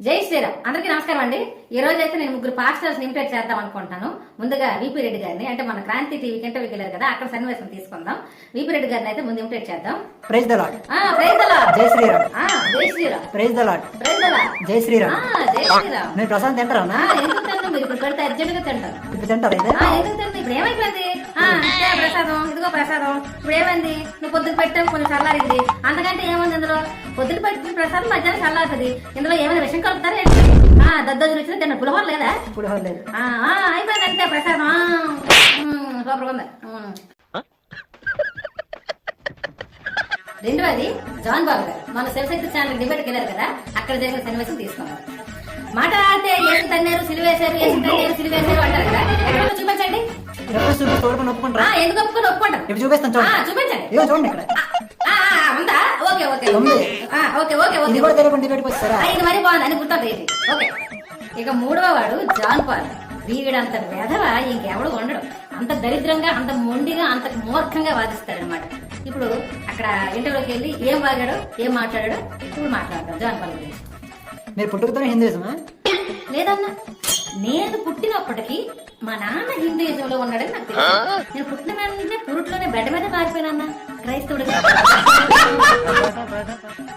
జై శ్రీరామ్. అందరికీ నమస్కారం అండి. ఈ రోజు అయితే నేను ముగ్గురు పాస్టర్స్ ఇన్వైట్ చేద్దాం అనుకుంటున్నాను. ముందుగా విపి రెడ్డి గారిని, అంటే మన క్రాంతి టీవీకి ఇంటర్వ్యూకి వెళ్ళారు కదా, అక్కడ సన్నివేశం తీసుకుందాం. విపి రెడ్డి గారిని అయితే ముందు ఇన్వైట్ చేద్దాం. Praise the Lord. Praise the Lord. జై శ్రీరామ్. జై Shriram. Praise the Lord. Praise the Lord. జై శ్రీరామ్. జై శ్రీరామ్. నేను ప్రసాద్ తింటారా? ఎందుకు తింటాం? మీరు ఇప్పుడు పెడితే అర్జెంట్ గా తింటారు. ఇప్పుడు తింటారా? ఎందుకు తింటాం? ఇప్పుడు ఏమైపోయింది? ప్రసాదం, ఇదిగో ప్రసాదం. ఇప్పుడు ఏమైంది? నువ్వు పొద్దున పెట్టావు, కొంచెం చల్లారింది. అంతకంటే ఏముంది ఇందులో? పొద్దున పెట్టిన ప్రసాదం మధ్యాహ్నం చల్లారుతుంది. ఇందులో ఏమైనా విషయం కలుపుతారా? దద్దోజులు వచ్చిన తిన్న పులిహోర లేదా? పులిహోర లేదు. అయిపోయింది అంతే ప్రసాదం. సూపర్ ఉంది. రెండవది జాన్ బాబు గారు మన శివశక్తి ఛానల్ డిబేట్కి వెళ్ళారు కదా, అక్కడ జరిగిన సన్నివేశం తీసుకున్నాం. మాట్లాడితే ఏసు తన్నారు, సిలివేశారు, ఏసు తన్నారు, సిలివేశారు అంటారు కదా, ఎక్కడ చూపించండి. ఒప్పుకుంటారా? ఎందుకు ఒప్పుకుంటారు? ఇప్పుడు చూపిస్తాను, చూపించండి. చూడండి ఇక్కడ ఉందా? ఓకే ఓకే ఓకే ఓకే ఇది కూడా తెలియకుండా డిబేట్కి వస్తారా? ఇది మరి బాగుంది అని గుర్తుంది. ఓకే. ఇక మూడవ వాడు జాన్ పాల్. వీడంత వెధవ ఇంకెవడు ఉండడు. అంత దరిద్రంగా, అంత మొండిగా, అంత మూర్ఖంగా వాదిస్తాడు అనమాట. ఇప్పుడు అక్కడ ఇంటర్వ్యూకి వెళ్ళి ఏం వాగాడో, ఏం మాట్లాడాడో ఇప్పుడు మాట్లాడతాం జాన్ పాల్ గురించి. మీరు పుట్టుకతోనే హిందూయిజమా? లేదన్నా, నేను పుట్టినప్పటికీ మా నాన్న హిందూయిజంలో ఉన్నాడని నాకు తెలుసు. నేను పుట్టిన వెంటనే పురుట్లోనే బెడ్ మీద మారిపోయినా క్రైస్తవుడిగా.